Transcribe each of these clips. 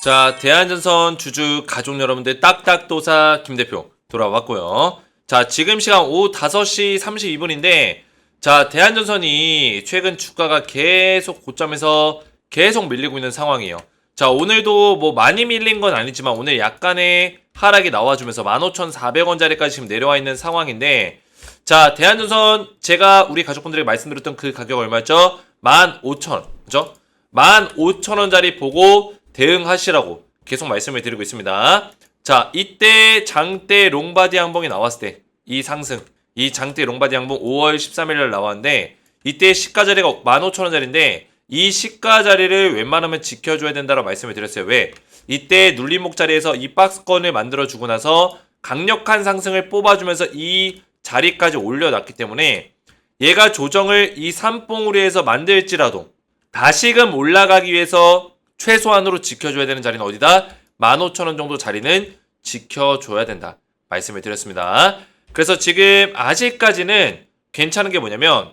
자, 대한전선 주주 가족 여러분들 딱딱도사 김대표 돌아왔고요. 자, 지금 시간 오후 5시 32분인데 자, 대한전선이 최근 주가가 계속 고점에서 계속 밀리고 있는 상황이에요. 자, 오늘도 뭐 많이 밀린 건 아니지만 오늘 약간의 하락이 나와주면서 15,400원짜리까지 지금 내려와 있는 상황인데 자, 대한전선 제가 우리 가족분들에게 말씀드렸던 그 가격 얼마였죠? 15,000원. 그죠? 15,000원짜리 보고 대응하시라고 계속 말씀을 드리고 있습니다. 자, 이때 장대 롱바디 양봉이 나왔을 때 이 상승, 이 장대 롱바디 양봉 5월 13일날 나왔는데 이때 시가 자리가 15,000원짜리인데 이 시가 자리를 웬만하면 지켜줘야 된다고 말씀을 드렸어요. 왜? 이때 눌림목 자리에서 이 박스권을 만들어주고 나서 강력한 상승을 뽑아주면서 이 자리까지 올려놨기 때문에 얘가 조정을 이 삼봉으로 해서 만들지라도 다시금 올라가기 위해서 최소한으로 지켜줘야 되는 자리는 어디다? 15,000원 정도 자리는 지켜줘야 된다 말씀을 드렸습니다. 그래서 지금 아직까지는 괜찮은 게 뭐냐면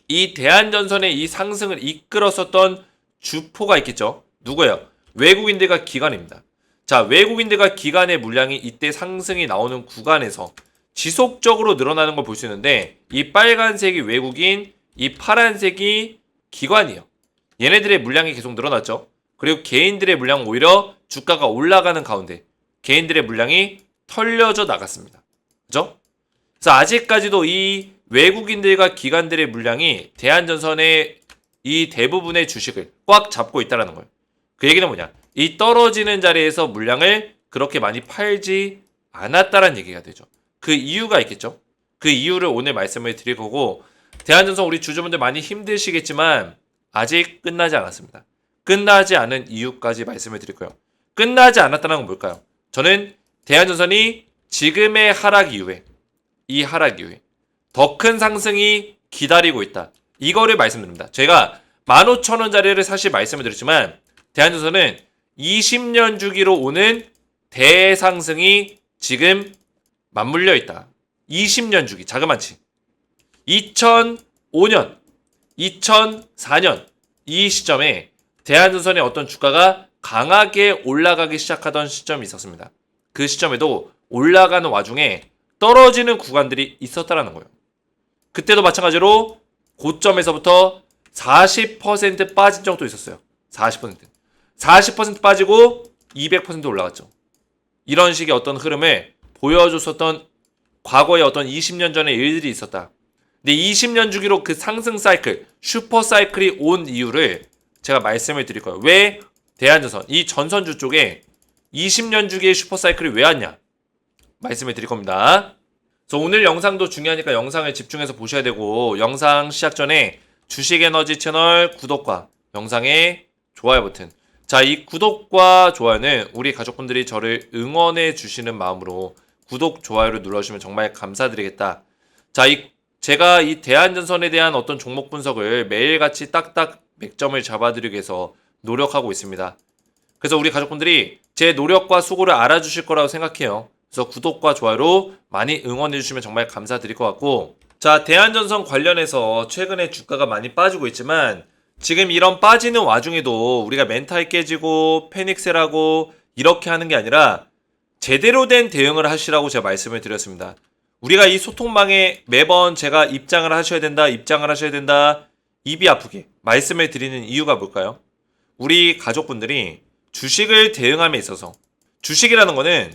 이 대한전선의 이 상승을 이끌었었던 주포가 있겠죠. 누구예요? 외국인들과 기관입니다. 자, 외국인들과 기관의 물량이 이때 상승이 나오는 구간에서 지속적으로 늘어나는 걸 볼 수 있는데 이 빨간색이 외국인, 이 파란색이 기관이에요. 얘네들의 물량이 계속 늘어났죠. 그리고 개인들의 물량은 오히려 주가가 올라가는 가운데 개인들의 물량이 털려져 나갔습니다. 그죠? 그래서 아직까지도 이 외국인들과 기관들의 물량이 대한전선의 이 대부분의 주식을 꽉 잡고 있다는 거예요. 그 얘기는 뭐냐? 이 떨어지는 자리에서 물량을 그렇게 많이 팔지 않았다는 얘기가 되죠. 그 이유가 있겠죠? 그 이유를 오늘 말씀을 드릴 거고 대한전선 우리 주주분들 많이 힘드시겠지만 아직 끝나지 않았습니다. 끝나지 않은 이유까지 말씀을 드릴 거예요. 끝나지 않았다는 건 뭘까요? 저는 대한전선이 지금의 하락 이후에 이 하락 이후에 더 큰 상승이 기다리고 있다. 이거를 말씀드립니다. 제가 15,000원짜리를 사실 말씀을 드렸지만 대한전선은 20년 주기로 오는 대상승이 지금 맞물려 있다. 20년 주기 자그마치 2005년 2004년 이 시점에 대한전선의 어떤 주가가 강하게 올라가기 시작하던 시점이 있었습니다. 그 시점에도 올라가는 와중에 떨어지는 구간들이 있었다는 거예요. 그때도 마찬가지로 고점에서부터 40% 빠진 적도 있었어요. 40% 빠지고 200% 올라갔죠. 이런 식의 어떤 흐름을 보여줬었던 과거의 어떤 20년 전의 일들이 있었다. 근데 20년 주기로 그 상승 사이클, 슈퍼 사이클이 온 이유를 제가 말씀을 드릴 거예요. 왜 대한전선, 이 전선주 쪽에 20년 주기의 슈퍼 사이클이 왜 왔냐? 말씀을 드릴 겁니다. 그래서 오늘 영상도 중요하니까 영상을 집중해서 보셔야 되고 영상 시작 전에 주식에너지 채널 구독과 영상에 좋아요 버튼. 자, 이 구독과 좋아요는 우리 가족분들이 저를 응원해 주시는 마음으로 구독, 좋아요를 눌러주시면 정말 감사드리겠다. 자, 제가 이 대한전선에 대한 어떤 종목 분석을 매일같이 딱딱 맥점을 잡아드리기 위해서 노력하고 있습니다. 그래서 우리 가족분들이 제 노력과 수고를 알아주실 거라고 생각해요. 그래서 구독과 좋아요로 많이 응원해 주시면 정말 감사드릴 것 같고 자, 대한전선 관련해서 최근에 주가가 많이 빠지고 있지만 지금 이런 빠지는 와중에도 우리가 멘탈 깨지고 패닉셀하고 이렇게 하는 게 아니라 제대로 된 대응을 하시라고 제가 말씀을 드렸습니다. 우리가 이 소통망에 매번 제가 입장을 하셔야 된다 입이 아프게 말씀을 드리는 이유가 뭘까요? 우리 가족분들이 주식을 대응함에 있어서 주식이라는 거는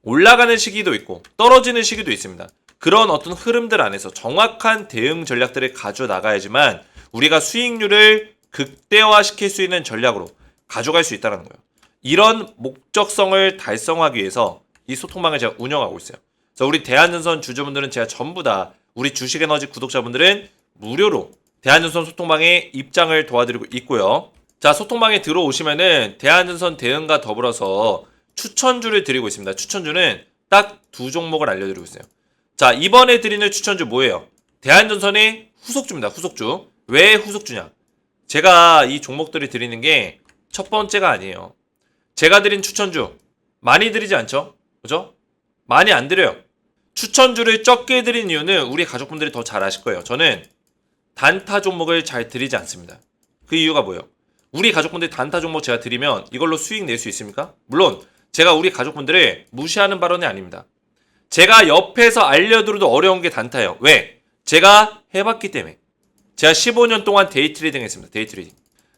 올라가는 시기도 있고 떨어지는 시기도 있습니다. 그런 어떤 흐름들 안에서 정확한 대응 전략들을 가져 나가야지만 우리가 수익률을 극대화시킬 수 있는 전략으로 가져갈 수 있다는 거예요. 이런 목적성을 달성하기 위해서 이 소통망을 제가 운영하고 있어요. 그래서 우리 대한전선 주주분들은 제가 전부 다 우리 주식에너지 구독자분들은 무료로 대한전선 소통망에 입장을 도와드리고 있고요. 자, 소통망에 들어오시면은 대한전선 대응과 더불어서 추천주를 드리고 있습니다. 추천주는 딱 두 종목을 알려드리고 있어요. 자, 이번에 드리는 추천주 뭐예요? 대한전선의 후속주입니다. 후속주. 왜 후속주냐? 제가 이 종목들을 드리는 게 첫 번째가 아니에요. 제가 드린 추천주 많이 드리지 않죠? 그죠? 많이 안 드려요. 추천주를 적게 드린 이유는 우리 가족분들이 더 잘 아실 거예요. 저는 단타 종목을 잘 드리지 않습니다. 그 이유가 뭐예요? 우리 가족분들 단타 종목 제가 드리면 이걸로 수익 낼 수 있습니까? 물론 제가 우리 가족분들을 무시하는 발언이 아닙니다. 제가 옆에서 알려드려도 어려운 게 단타예요. 왜? 제가 해봤기 때문에. 제가 15년 동안 데이 트레이딩 했습니다. 데이 트레이딩.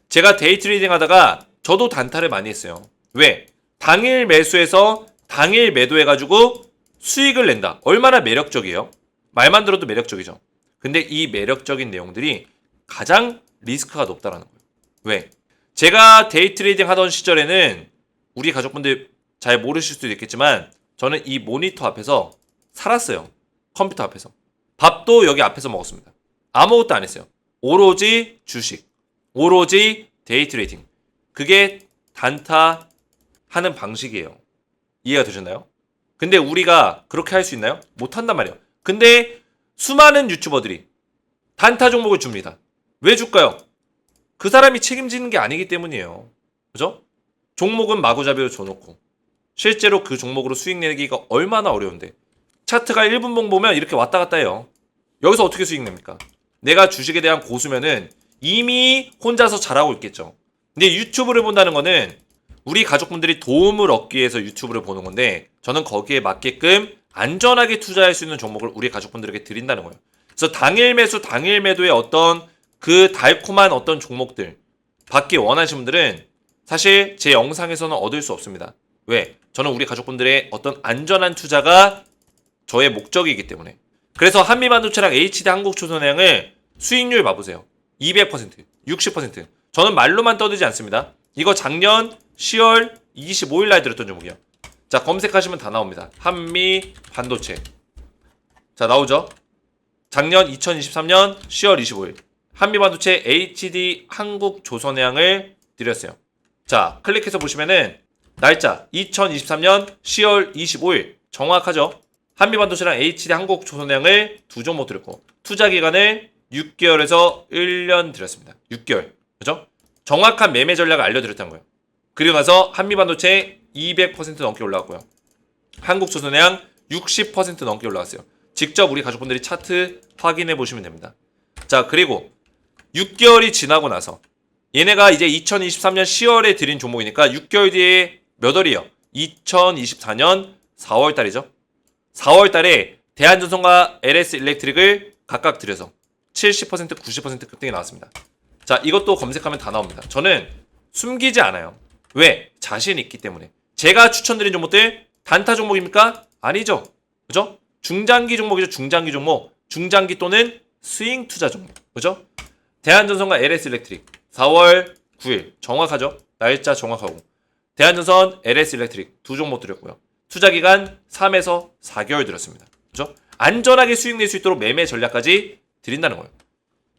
제가 데이 트레이딩 하다가 저도 단타를 많이 했어요. 왜? 당일 매수해서 당일 매도해가지고 수익을 낸다. 얼마나 매력적이에요? 말만 들어도 매력적이죠. 근데 이 매력적인 내용들이 가장 리스크가 높다라는 거예요. 왜? 제가 데이 트레이딩 하던 시절에는 우리 가족분들 잘 모르실 수도 있겠지만 저는 이 모니터 앞에서 살았어요. 컴퓨터 앞에서. 밥도 여기 앞에서 먹었습니다. 아무것도 안 했어요. 오로지 주식, 오로지 데이 트레이딩. 그게 단타 하는 방식이에요. 이해가 되셨나요? 근데 우리가 그렇게 할 수 있나요? 못한단 말이에요. 근데 수많은 유튜버들이 단타 종목을 줍니다. 왜 줄까요? 그 사람이 책임지는 게 아니기 때문이에요. 그죠? 종목은 마구잡이로 줘놓고 실제로 그 종목으로 수익 내기가 얼마나 어려운데 차트가 1분봉 보면 이렇게 왔다 갔다 해요. 여기서 어떻게 수익 냅니까? 내가 주식에 대한 고수면은 이미 혼자서 잘하고 있겠죠. 근데 유튜브를 본다는 거는 우리 가족분들이 도움을 얻기 위해서 유튜브를 보는 건데 저는 거기에 맞게끔 안전하게 투자할 수 있는 종목을 우리 가족분들에게 드린다는 거예요. 그래서 당일 매수, 당일 매도의 어떤 그 달콤한 어떤 종목들 받기 원하시는 분들은 사실 제 영상에서는 얻을 수 없습니다. 왜? 저는 우리 가족분들의 어떤 안전한 투자가 저의 목적이기 때문에. 그래서 한미반도체랑 HD 한국조선해양을 수익률 봐보세요. 200%, 60%. 저는 말로만 떠들지 않습니다. 이거 작년 10월 25일 날 들었던 종목이에요. 자, 검색하시면 다 나옵니다. 한미반도체. 자, 나오죠? 작년 2023년 10월 25일. 한미반도체 HD 한국조선해양을 드렸어요. 자, 클릭해서 보시면은 날짜 2023년 10월 25일 정확하죠? 한미반도체랑 HD 한국조선해양을 두 종목 드렸고 투자 기간을 6개월에서 1년 드렸습니다. 6개월. 그죠? 정확한 매매 전략을 알려드렸다는 거예요. 그리고 나서 한미반도체 200% 넘게 올라갔고요. 한국조선해양 60% 넘게 올라갔어요. 직접 우리 가족분들이 차트 확인해 보시면 됩니다. 자, 그리고 6개월이 지나고 나서 얘네가 이제 2023년 10월에 드린 종목이니까 6개월 뒤에 몇 월이에요? 2024년 4월 달이죠. 4월 달에 대한전선과 LS 일렉트릭을 각각 드려서 70%, 90% 급등이 나왔습니다. 자, 이것도 검색하면 다 나옵니다. 저는 숨기지 않아요. 왜? 자신 있기 때문에. 제가 추천드린 종목들 단타 종목입니까? 아니죠. 그죠? 중장기 종목이죠. 중장기 종목. 중장기 또는 스윙 투자 종목. 그죠? 대한전선과 LS 일렉트릭 4월 9일 정확하죠? 날짜 정확하고 대한전선, LS 일렉트릭 두 종목 드렸고요. 투자 기간 3에서 4개월 드렸습니다. 그죠? 안전하게 수익 낼 수 있도록 매매 전략까지 드린다는 거예요.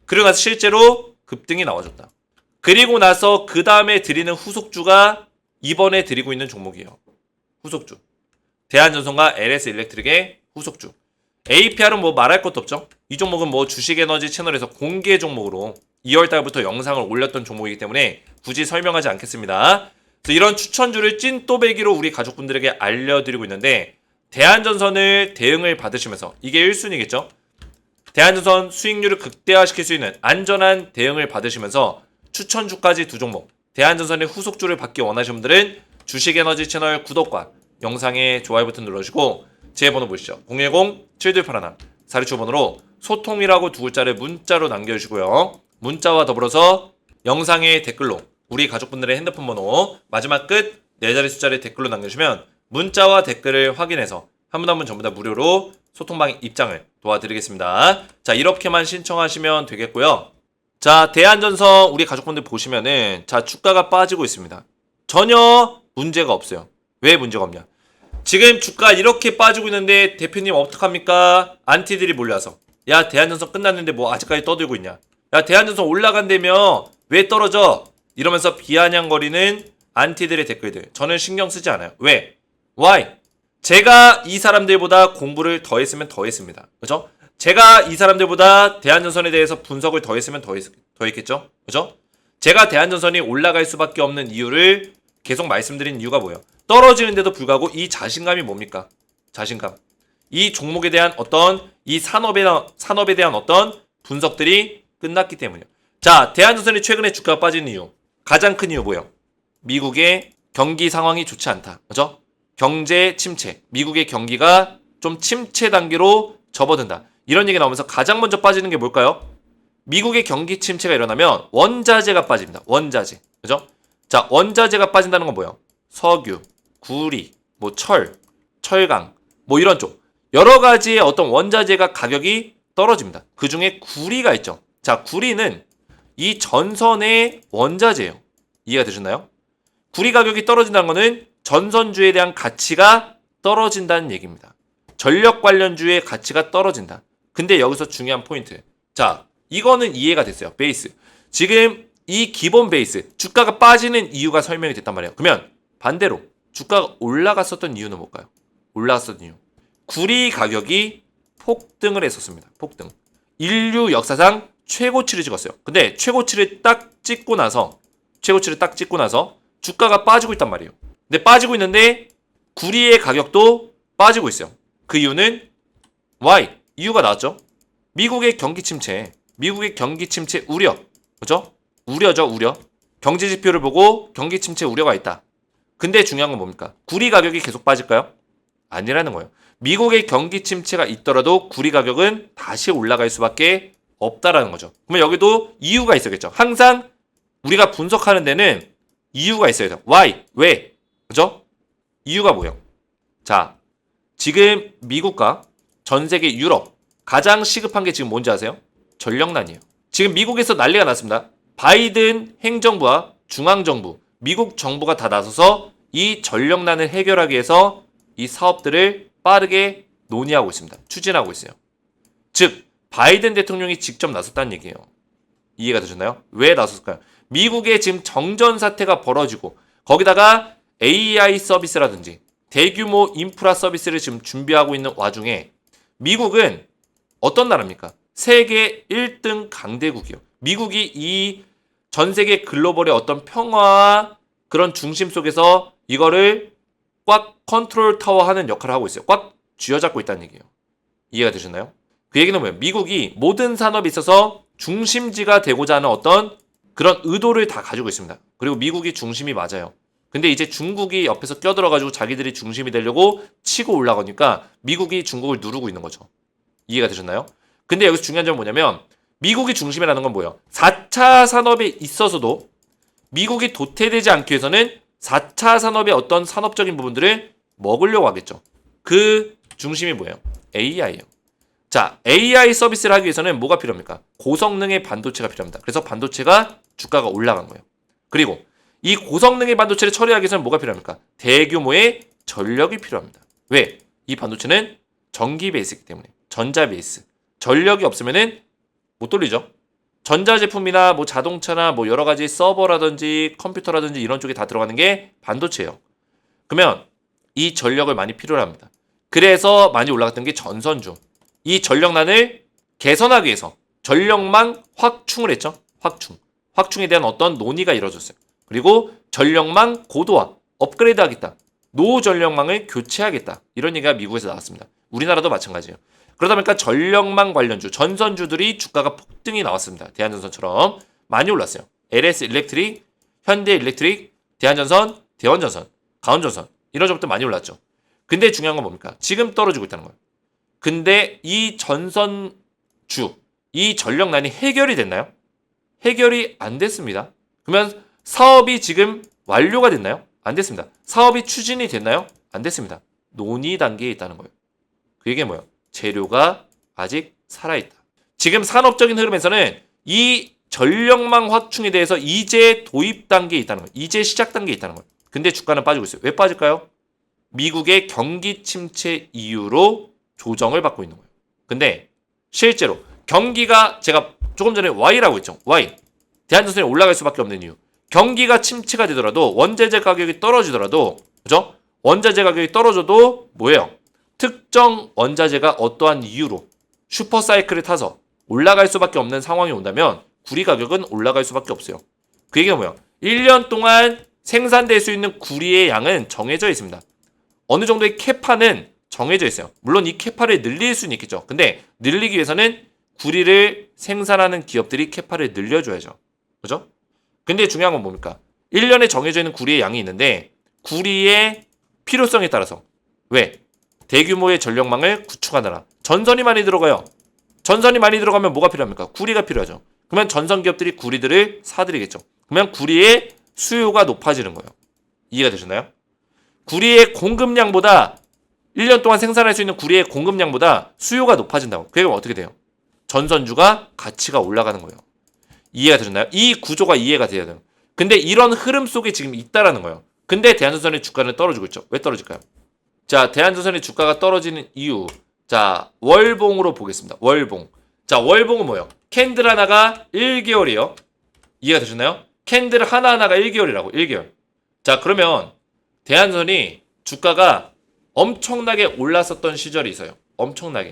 그리고 나서 실제로 급등이 나와줬다. 그리고 나서 그 다음에 드리는 후속주가 이번에 드리고 있는 종목이에요. 후속주. 대한전선과 LS 일렉트릭의 후속주. APR은 뭐 말할 것도 없죠. 이 종목은 뭐 주식에너지 채널에서 공개 종목으로 2월달부터 영상을 올렸던 종목이기 때문에 굳이 설명하지 않겠습니다. 그래서 이런 추천주를 찐또배기로 우리 가족분들에게 알려드리고 있는데 대한전선을 대응을 받으시면서 이게 1순위겠죠. 대한전선 수익률을 극대화시킬 수 있는 안전한 대응을 받으시면서 추천주까지 두 종목 대한전선의 후속주를 받기 원하시는 분들은 주식에너지 채널 구독과 영상에 좋아요 버튼 눌러주시고 제 번호 보시죠. 010-7281-465번으로 소통이라고 두 글자를 문자로 남겨주시고요. 문자와 더불어서 영상의 댓글로 우리 가족분들의 핸드폰 번호 마지막 끝 4자리 숫자를 댓글로 남겨주시면 문자와 댓글을 확인해서 한 분 한 분 전부 다 무료로 소통방 입장을 도와드리겠습니다. 자, 이렇게만 신청하시면 되겠고요. 자, 대한전선 우리 가족분들 보시면은 자, 주가가 빠지고 있습니다. 전혀 문제가 없어요. 왜 문제가 없냐? 지금 주가 이렇게 빠지고 있는데 대표님 어떡합니까? 안티들이 몰려서 야, 대한전선 끝났는데 뭐 아직까지 떠들고 있냐? 야, 대한전선 올라간다며 왜 떨어져? 이러면서 비아냥거리는 안티들의 댓글들 저는 신경 쓰지 않아요. 왜? Why? 제가 이 사람들보다 공부를 더 했으면 더 했습니다. 그죠? 제가 이 사람들보다 대한전선에 대해서 분석을 더 했으면 더 했겠죠? 그죠? 제가 대한전선이 올라갈 수밖에 없는 이유를 계속 말씀드린 이유가 뭐예요? 떨어지는데도 불구하고 이 자신감이 뭡니까? 자신감. 이 종목에 대한 어떤 이 산업에 대한 어떤 분석들이 끝났기 때문이에요. 자, 대한전선이 최근에 주가가 빠진 이유. 가장 큰 이유 뭐예요? 미국의 경기 상황이 좋지 않다. 그죠? 경제 침체. 미국의 경기가 좀 침체 단계로 접어든다. 이런 얘기 나오면서 가장 먼저 빠지는 게 뭘까요? 미국의 경기 침체가 일어나면 원자재가 빠집니다. 원자재. 그죠? 자, 원자재가 빠진다는 건 뭐예요? 석유, 구리, 뭐 철강, 뭐 이런 쪽. 여러 가지의 어떤 원자재가 가격이 떨어집니다. 그 중에 구리가 있죠. 자, 구리는 이 전선의 원자재예요. 이해가 되셨나요? 구리 가격이 떨어진다는 것은 전선주에 대한 가치가 떨어진다는 얘기입니다. 전력 관련주의 가치가 떨어진다. 근데 여기서 중요한 포인트. 자, 이거는 이해가 됐어요. 베이스. 지금 이 기본 베이스, 주가가 빠지는 이유가 설명이 됐단 말이에요. 그러면 반대로 주가가 올라갔었던 이유는 뭘까요? 올라갔었던 이유. 구리 가격이 폭등을 했었습니다. 폭등. 인류 역사상 최고치를 찍었어요. 근데 최고치를 딱 찍고 나서 주가가 빠지고 있단 말이에요. 근데 빠지고 있는데 구리의 가격도 빠지고 있어요. 그 이유는 why? 이유가 나왔죠. 미국의 경기 침체 우려. 그죠? 우려죠, 우려. 경제 지표를 보고 경기 침체 우려가 있다. 근데 중요한 건 뭡니까? 구리 가격이 계속 빠질까요? 아니라는 거예요. 미국의 경기 침체가 있더라도 구리 가격은 다시 올라갈 수밖에 없다라는 거죠. 그러면 여기도 이유가 있어야겠죠. 항상 우리가 분석하는 데는 이유가 있어야 돼요. why? 왜? 그죠? 이유가 뭐예요? 자, 지금 미국과 전 세계 유럽 가장 시급한 게 지금 뭔지 아세요? 전력난이에요. 지금 미국에서 난리가 났습니다. 바이든 행정부와 중앙정부, 미국 정부가 다 나서서 이 전력난을 해결하기 위해서 이 사업들을 빠르게 논의하고 있습니다. 추진하고 있어요. 즉, 바이든 대통령이 직접 나섰다는 얘기예요. 이해가 되셨나요? 왜 나섰을까요? 미국에 지금 정전 사태가 벌어지고 거기다가 AI 서비스라든지 대규모 인프라 서비스를 지금 준비하고 있는 와중에 미국은 어떤 나라입니까? 세계 1등 강대국이요. 미국이 이 전 세계 글로벌의 어떤 평화와 그런 중심 속에서 이거를 꽉 컨트롤 타워 하는 역할을 하고 있어요. 꽉 쥐어잡고 있다는 얘기예요. 이해가 되셨나요? 그 얘기는 뭐예요? 미국이 모든 산업에 있어서 중심지가 되고자 하는 어떤 그런 의도를 다 가지고 있습니다. 그리고 미국이 중심이 맞아요. 근데 이제 중국이 옆에서 껴들어가지고 자기들이 중심이 되려고 치고 올라가니까 미국이 중국을 누르고 있는 거죠. 이해가 되셨나요? 근데 여기서 중요한 점은 뭐냐면 미국이 중심이라는 건 뭐예요? 4차 산업에 있어서도 미국이 도태되지 않기 위해서는 4차 산업의 어떤 산업적인 부분들을 먹으려고 하겠죠. 그 중심이 뭐예요? AI예요. 자, AI 서비스를 하기 위해서는 뭐가 필요합니까? 고성능의 반도체가 필요합니다. 그래서 반도체가 주가가 올라간 거예요. 그리고 이 고성능의 반도체를 처리하기 위해서는 뭐가 필요합니까? 대규모의 전력이 필요합니다. 왜? 이 반도체는 전기 베이스이기 때문에. 전자 베이스. 전력이 없으면은 못 돌리죠. 전자제품이나 뭐 자동차나 뭐 여러 가지 서버라든지 컴퓨터라든지 이런 쪽에 다 들어가는 게 반도체예요. 그러면 이 전력을 많이 필요로 합니다. 그래서 많이 올라갔던 게 전선주. 이 전력난을 개선하기 위해서 전력망 확충을 했죠. 확충에 대한 어떤 논의가 이루어졌어요. 그리고 전력망 고도화, 업그레이드 하겠다. 노후 전력망을 교체하겠다. 이런 얘기가 미국에서 나왔습니다. 우리나라도 마찬가지예요. 그러다 보니까 전력망 관련주, 전선주들이 주가가 폭등이 나왔습니다. 대한전선처럼 많이 올랐어요. LS 일렉트릭, 현대 일렉트릭, 대한전선, 대원전선, 가온전선 이런 점부터 많이 올랐죠. 근데 중요한 건 뭡니까? 지금 떨어지고 있다는 거예요. 근데 이 전선주, 이 전력난이 해결이 됐나요? 해결이 안 됐습니다. 그러면 사업이 지금 완료가 됐나요? 안 됐습니다. 사업이 추진이 됐나요? 안 됐습니다. 논의 단계에 있다는 거예요. 그 얘기는 뭐예요? 재료가 아직 살아있다. 지금 산업적인 흐름에서는 이 전력망 확충에 대해서 이제 도입 단계에 있다는 거예요. 이제 시작 단계에 있다는 거예요. 근데 주가는 빠지고 있어요. 왜 빠질까요? 미국의 경기 침체 이유로 조정을 받고 있는 거예요. 근데 실제로 경기가 제가 조금 전에 Y라고 했죠. Y. 대한전선이 올라갈 수밖에 없는 이유. 경기가 침체가 되더라도 원자재 가격이 떨어지더라도 그죠? 원자재 가격이 떨어져도 뭐예요? 특정 원자재가 어떠한 이유로 슈퍼사이클을 타서 올라갈 수밖에 없는 상황이 온다면 구리 가격은 올라갈 수밖에 없어요. 그 얘기가 뭐예요? 1년 동안 생산될 수 있는 구리의 양은 정해져 있습니다. 어느 정도의 캐파는 정해져 있어요. 물론 이 캐파를 늘릴 수는 있겠죠. 근데 늘리기 위해서는 구리를 생산하는 기업들이 캐파를 늘려줘야죠. 그죠? 근데 중요한 건 뭡니까? 1년에 정해져 있는 구리의 양이 있는데 구리의 필요성에 따라서 왜? 대규모의 전력망을 구축하느라 전선이 많이 들어가요. 전선이 많이 들어가면 뭐가 필요합니까? 구리가 필요하죠. 그러면 전선 기업들이 구리들을 사들이겠죠. 그러면 구리의 수요가 높아지는 거예요. 이해가 되셨나요? 구리의 공급량보다 1년 동안 생산할 수 있는 구리의 공급량보다 수요가 높아진다고. 그럼 어떻게 돼요? 전선주가 가치가 올라가는 거예요. 이해가 되셨나요? 이 구조가 이해가 돼야 돼요. 근데 이런 흐름 속에 지금 있다라는 거예요. 근데 대한전선의 주가는 떨어지고 있죠. 왜 떨어질까요? 자, 대한전선의 주가가 떨어지는 이유. 자, 월봉으로 보겠습니다. 월봉. 자, 월봉은 뭐예요? 캔들 하나가 1개월이에요. 이해가 되셨나요? 캔들 하나하나가 1개월이라고. 1개월. 자, 그러면 대한전선이 주가가 엄청나게 올랐었던 시절이 있어요. 엄청나게.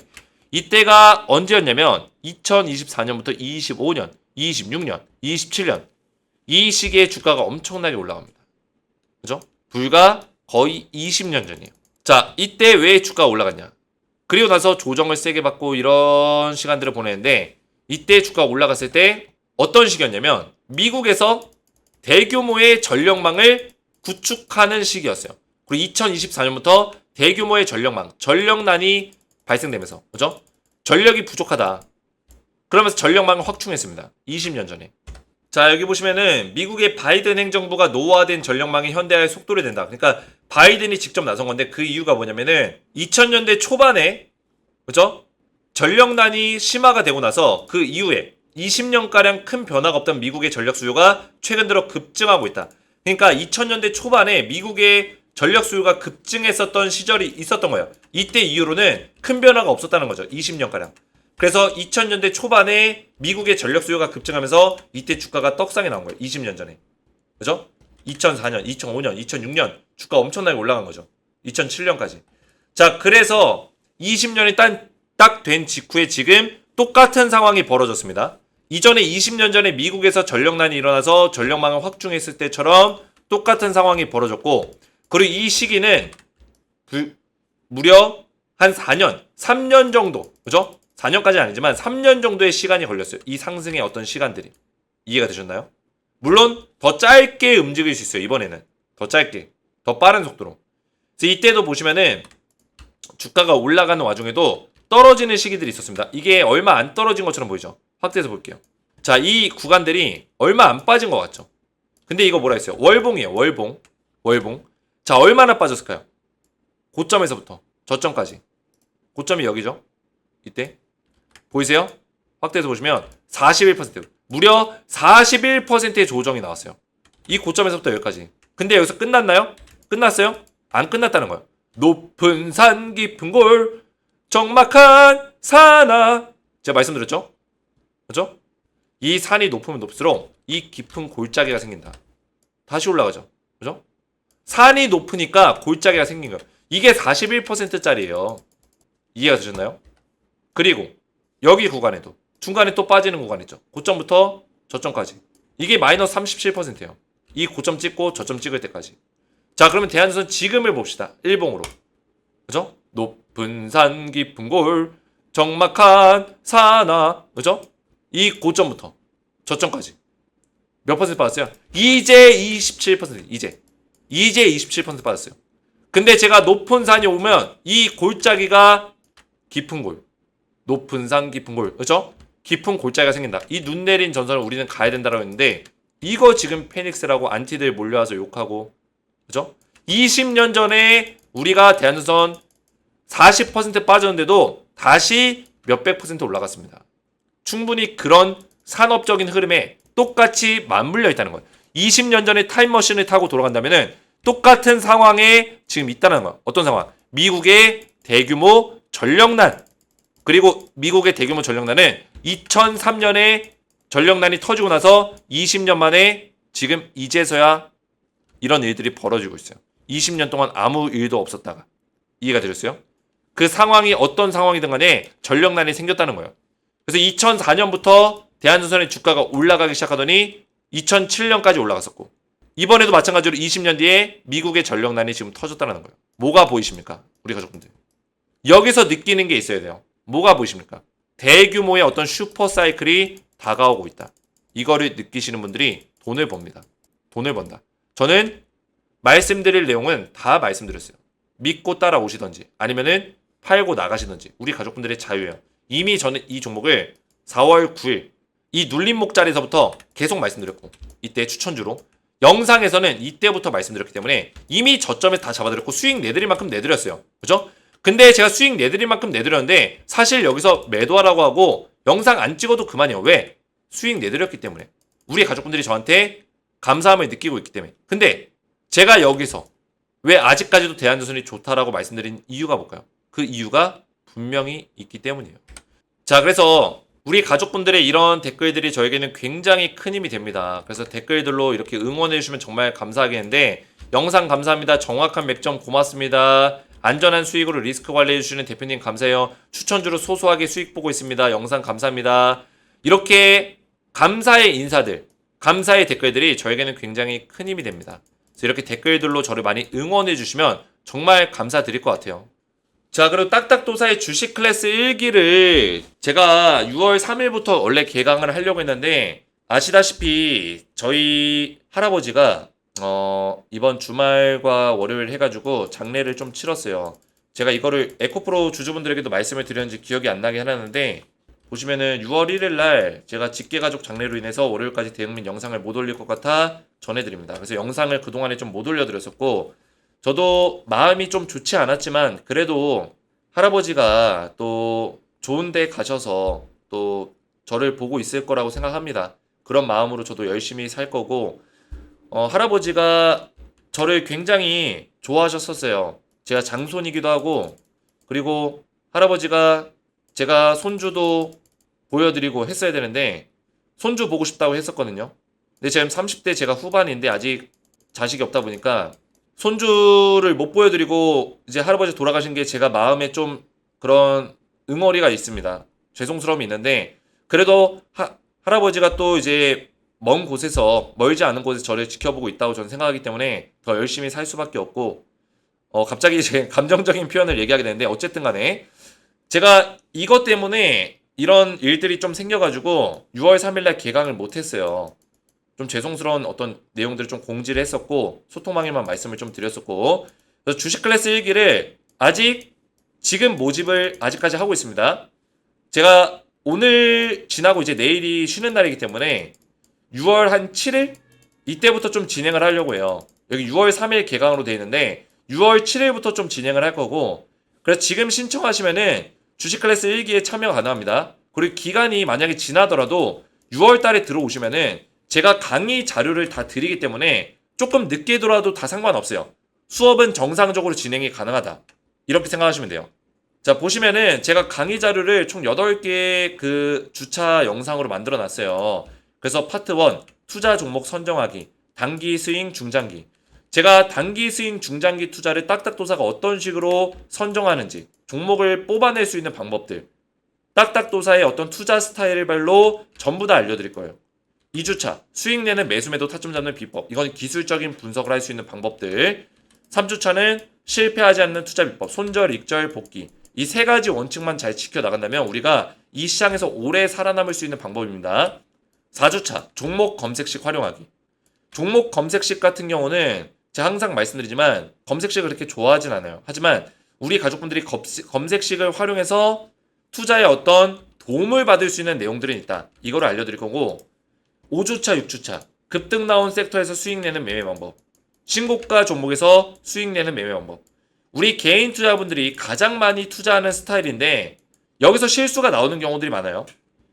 이때가 언제였냐면 2024년부터 25년, 26년, 27년 이 시기에 주가가 엄청나게 올라갑니다. 그죠? 불과 거의 20년 전이에요. 자, 이때 왜 주가가 올라갔냐? 그리고 나서 조정을 세게 받고 이런 시간들을 보내는데 이때 주가가 올라갔을 때 어떤 시기였냐면 미국에서 대규모의 전력망을 구축하는 시기였어요. 그리고 2024년부터 대규모의 전력망, 전력난이 발생되면서, 그죠? 전력이 부족하다. 그러면서 전력망을 확충했습니다. 20년 전에. 자, 여기 보시면은 미국의 바이든 행정부가 노후화된 전력망이 현대화의 속도를 낸다. 그러니까 바이든이 직접 나선 건데 그 이유가 뭐냐면은 2000년대 초반에, 그죠? 전력난이 심화가 되고 나서 그 이후에 20년가량 큰 변화가 없던 미국의 전력 수요가 최근 들어 급증하고 있다. 그러니까 2000년대 초반에 미국의 전력 수요가 급증했었던 시절이 있었던 거예요. 이때 이후로는 큰 변화가 없었다는 거죠. 20년가량. 그래서 2000년대 초반에 미국의 전력 수요가 급증하면서 이때 주가가 떡상에 나온 거예요. 20년 전에. 그죠? 2004년, 2005년, 2006년 주가 엄청나게 올라간 거죠. 2007년까지. 자, 그래서 20년이 딱 된 직후에 지금 똑같은 상황이 벌어졌습니다. 이전에 20년 전에 미국에서 전력난이 일어나서 전력망을 확충했을 때처럼 똑같은 상황이 벌어졌고, 그리고 이 시기는 무려 한 4년, 3년 정도, 그죠? 4년까지는 아니지만 3년 정도의 시간이 걸렸어요. 이 상승의 어떤 시간들이. 이해가 되셨나요? 물론 더 짧게 움직일 수 있어요. 이번에는. 더 짧게. 더 빠른 속도로. 그래서 이때도 보시면은 주가가 올라가는 와중에도 떨어지는 시기들이 있었습니다. 이게 얼마 안 떨어진 것처럼 보이죠? 확대해서 볼게요. 자, 이 구간들이 얼마 안 빠진 것 같죠? 근데 이거 뭐라 했어요? 월봉이에요. 월봉. 월봉. 자, 얼마나 빠졌을까요? 고점에서부터 저점까지. 고점이 여기죠? 이때. 보이세요? 확대해서 보시면 41%. 무려 41%의 조정이 나왔어요. 이 고점에서부터 여기까지. 근데 여기서 끝났나요? 끝났어요? 안 끝났다는 거예요. 높은 산 깊은 골 적막한 산하. 제가 말씀드렸죠? 그렇죠? 이 산이 높으면 높을수록 이 깊은 골짜기가 생긴다. 다시 올라가죠. 그죠? 산이 높으니까 골짜기가 생긴 거예요. 이게 41%짜리예요. 이해가 되셨나요? 그리고 여기 구간에도 중간에 또 빠지는 구간 있죠. 고점부터 저점까지. 이게 마이너스 37%예요. 이 고점 찍고 저점 찍을 때까지. 자, 그러면 대한전선 지금을 봅시다. 일봉으로. 그죠? 높은 산 깊은 골 적막한 산하. 그죠? 이 고점부터 저점까지. 몇 퍼센트 빠졌어요? 이제 27%. 이제 27% 빠졌어요. 근데 제가 높은 산이 오면 이 골짜기가 깊은 골. 높은 산 깊은 골. 그죠? 깊은 골짜기가 생긴다. 이 눈 내린 전선을 우리는 가야 된다라고 했는데 이거 지금 페닉스라고 안티들 몰려와서 욕하고, 그죠? 20년 전에 우리가 대한전선 40% 빠졌는데도 다시 몇백 퍼센트 올라갔습니다. 충분히 그런 산업적인 흐름에 똑같이 맞물려 있다는 거예요. 20년 전에 타임머신을 타고 돌아간다면은 똑같은 상황에 지금 있다는 거예요. 어떤 상황? 미국의 대규모 전력난. 그리고 미국의 대규모 전력난은 2003년에 전력난이 터지고 나서 20년 만에 지금 이제서야 이런 일들이 벌어지고 있어요. 20년 동안 아무 일도 없었다가. 이해가 되셨어요? 그 상황이 어떤 상황이든 간에 전력난이 생겼다는 거예요. 그래서 2004년부터 대한전선의 주가가 올라가기 시작하더니 2007년까지 올라갔었고, 이번에도 마찬가지로 20년 뒤에 미국의 전력난이 지금 터졌다는 거예요. 뭐가 보이십니까? 우리 가족분들. 여기서 느끼는 게 있어야 돼요. 뭐가 보이십니까? 대규모의 어떤 슈퍼사이클이 다가오고 있다. 이거를 느끼시는 분들이 돈을 법니다. 돈을 번다. 저는 말씀드릴 내용은 다 말씀드렸어요. 믿고 따라오시던지 아니면은 팔고 나가시던지 우리 가족분들의 자유예요. 이미 저는 이 종목을 4월 9일 이 눌림목 자리에서부터 계속 말씀드렸고 이때 추천주로 영상에서는 이때부터 말씀드렸기 때문에 이미 저점에 다 잡아드렸고 수익 내드릴 만큼 내드렸어요. 그죠? 근데 제가 수익 내드릴 만큼 내드렸는데 사실 여기서 매도하라고 하고 영상 안 찍어도 그만이에요. 왜? 수익 내드렸기 때문에. 우리 가족분들이 저한테 감사함을 느끼고 있기 때문에. 근데 제가 여기서 왜 아직까지도 대한조선이 좋다라고 말씀드린 이유가 뭘까요? 그 이유가 분명히 있기 때문이에요. 자, 그래서 우리 가족분들의 이런 댓글들이 저에게는 굉장히 큰 힘이 됩니다. 그래서 댓글들로 이렇게 응원해주시면 정말 감사하겠는데 영상 감사합니다. 정확한 맥점 고맙습니다. 안전한 수익으로 리스크 관리해주시는 대표님 감사해요. 추천주로 소소하게 수익 보고 있습니다. 영상 감사합니다. 이렇게 감사의 인사들, 감사의 댓글들이 저에게는 굉장히 큰 힘이 됩니다. 그래서 이렇게 댓글들로 저를 많이 응원해주시면 정말 감사드릴 것 같아요. 자, 그리고 딱딱도사의 주식 클래스 1기를 제가 6월 3일부터 원래 개강을 하려고 했는데 아시다시피 저희 할아버지가 이번 주말과 월요일 해가지고 장례를 좀 치렀어요. 제가 이거를 에코프로 주주분들에게도 말씀을 드렸는지 기억이 안 나게 해놨는데 보시면은 6월 1일 날 제가 직계가족 장례로 인해서 월요일까지 대응민 영상을 못 올릴 것 같아 전해드립니다. 그래서 영상을 그동안에 좀 못 올려드렸었고 저도 마음이 좀 좋지 않았지만 그래도 할아버지가 또 좋은 데 가셔서 또 저를 보고 있을 거라고 생각합니다. 그런 마음으로 저도 열심히 살 거고 할아버지가 저를 굉장히 좋아하셨었어요. 제가 장손이기도 하고 그리고 할아버지가 제가 손주도 보여드리고 했어야 되는데 손주 보고 싶다고 했었거든요. 근데 지금 30대 제가 후반인데 아직 자식이 없다 보니까 손주를 못 보여드리고 이제 할아버지 돌아가신 게 제가 마음에 좀 그런 응어리가 있습니다. 죄송스러움이 있는데 그래도 할아버지가 또 이제 먼 곳에서 멀지 않은 곳에서 저를 지켜보고 있다고 저는 생각하기 때문에 더 열심히 살 수밖에 없고 갑자기 제 감정적인 표현을 얘기하게 되는데 어쨌든 간에 제가 이것 때문에 이런 일들이 좀 생겨가지고 6월 3일날 개강을 못했어요. 좀 죄송스러운 어떤 내용들을 좀 공지를 했었고 소통방에만 말씀을 좀 드렸었고 그래서 주식 클래스 1기를 아직 지금 모집을 아직까지 하고 있습니다. 제가 오늘 지나고 이제 내일이 쉬는 날이기 때문에 6월 한 7일? 이때부터 좀 진행을 하려고 해요. 여기 6월 3일 개강으로 되어 있는데 6월 7일부터 좀 진행을 할 거고 그래서 지금 신청하시면은 주식 클래스 1기에 참여 가능합니다. 그리고 기간이 만약에 지나더라도 6월 달에 들어오시면은 제가 강의 자료를 다 드리기 때문에 조금 늦게 들어와도 다 상관없어요. 수업은 정상적으로 진행이 가능하다. 이렇게 생각하시면 돼요. 자, 보시면은 제가 강의 자료를 총 8개의 그 주차 영상으로 만들어 놨어요. 그래서 파트 1, 투자 종목 선정하기, 단기 스윙, 중장기. 제가 단기 스윙, 중장기 투자를 딱딱도사가 어떤 식으로 선정하는지, 종목을 뽑아낼 수 있는 방법들, 딱딱도사의 어떤 투자 스타일별로 전부 다 알려드릴 거예요. 2주차, 수익 내는 매수 매도 타점 잡는 비법. 이건 기술적인 분석을 할 수 있는 방법들. 3주차는 실패하지 않는 투자 비법, 손절, 익절, 복귀. 이 세 가지 원칙만 잘 지켜나간다면 우리가 이 시장에서 오래 살아남을 수 있는 방법입니다. 4주차, 종목 검색식 활용하기. 종목 검색식 같은 경우는 제가 항상 말씀드리지만 검색식을 그렇게 좋아하진 않아요. 하지만 우리 가족분들이 검색식을 활용해서 투자에 어떤 도움을 받을 수 있는 내용들은 있다. 이거를 알려드릴 거고 5주차, 6주차, 급등 나온 섹터에서 수익 내는 매매 방법. 신고가 종목에서 수익 내는 매매 방법. 우리 개인 투자분들이 가장 많이 투자하는 스타일인데 여기서 실수가 나오는 경우들이 많아요.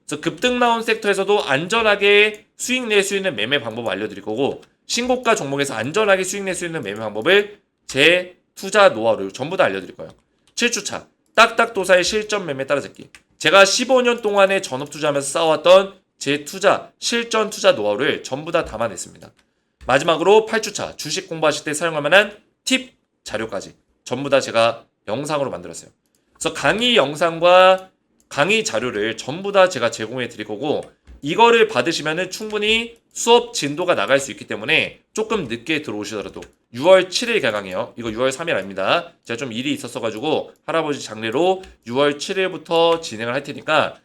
그래서 급등 나온 섹터에서도 안전하게 수익 낼 수 있는 매매 방법 알려드릴 거고 신고가 종목에서 안전하게 수익 낼 수 있는 매매 방법을 제 투자 노하우를 전부 다 알려드릴 거예요. 7주차, 딱딱도사의 실전 매매 따라잡기. 제가 15년 동안에 전업 투자하면서 쌓아왔던 제 투자, 실전 투자 노하우를 전부 다 담아냈습니다. 마지막으로 8주차, 주식 공부하실 때 사용할 만한 팁 자료까지 전부 다 제가 영상으로 만들었어요. 그래서 강의 영상과 강의 자료를 전부 다 제가 제공해 드릴 거고 이거를 받으시면은 충분히 수업 진도가 나갈 수 있기 때문에 조금 늦게 들어오시더라도 6월 7일 개강이에요. 이거 6월 3일 아닙니다. 제가 좀 일이 있었어가지고 할아버지 장례로 6월 7일부터 진행을 할 테니까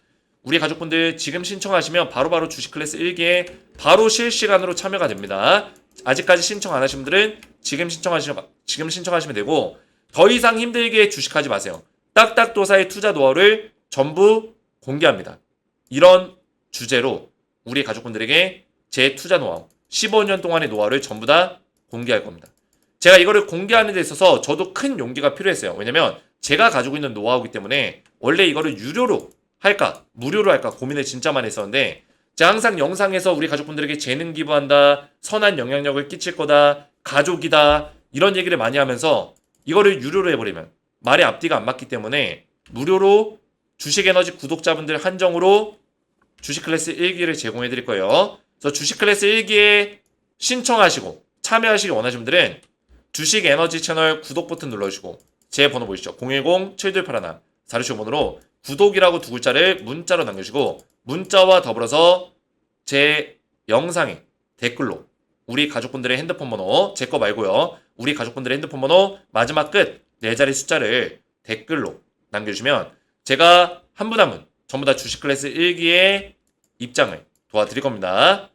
우리 가족분들 지금 신청하시면 바로바로 주식 클래스 1기에 바로 실시간으로 참여가 됩니다. 아직까지 신청 안 하신 분들은 지금 신청하시면 되고, 더 이상 힘들게 주식하지 마세요. 딱딱도사의 투자 노하우를 전부 공개합니다. 이런 주제로 우리 가족분들에게 제 투자 노하우, 15년 동안의 노하우를 전부 다 공개할 겁니다. 제가 이거를 공개하는 데 있어서 저도 큰 용기가 필요했어요. 왜냐면 제가 가지고 있는 노하우이기 때문에 원래 이거를 유료로 할까 무료로 할까 고민을 진짜 많이 했었는데, 제가 항상 영상에서 우리 가족분들에게 재능 기부한다, 선한 영향력을 끼칠 거다, 가족이다, 이런 얘기를 많이 하면서 이거를 유료로 해버리면 말의 앞뒤가 안 맞기 때문에 무료로 주식에너지 구독자분들 한정으로 주식 클래스 1기를 제공해 드릴 거예요. 그래서 주식 클래스 1기에 신청하시고 참여하시기 원하시는 분들은 주식 에너지 채널 구독 버튼 눌러주시고, 제 번호 보이시죠? 010-7281-4655번으로 구독이라고 두 글자를 문자로 남겨주시고, 문자와 더불어서 제 영상에 댓글로 우리 가족분들의 핸드폰 번호, 제 거 말고요, 우리 가족분들의 핸드폰 번호 마지막 끝 4자리 숫자를 댓글로 남겨주시면 제가 한 분 한 분 전부 다 주식 클래스 1기의 입장을 도와드릴 겁니다.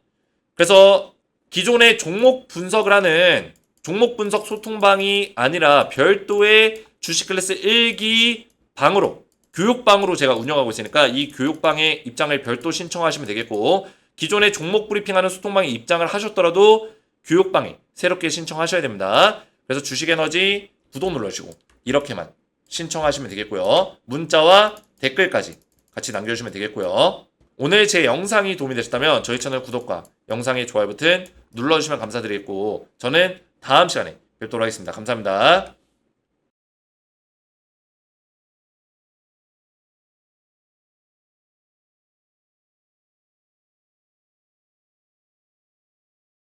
그래서 기존의 종목 분석을 하는 종목 분석 소통방이 아니라 별도의 주식 클래스 1기 방으로, 교육방으로 제가 운영하고 있으니까 이 교육방의 입장을 별도 신청하시면 되겠고, 기존의 종목 브리핑하는 소통방에 입장을 하셨더라도 교육방에 새롭게 신청하셔야 됩니다. 그래서 주식에너지 구독 눌러주시고 이렇게만 신청하시면 되겠고요. 문자와 댓글까지 같이 남겨주시면 되겠고요. 오늘 제 영상이 도움이 되셨다면 저희 채널 구독과 영상의 좋아요 버튼 눌러주시면 감사드리겠고, 저는 다음 시간에 뵙도록 하겠습니다. 감사합니다.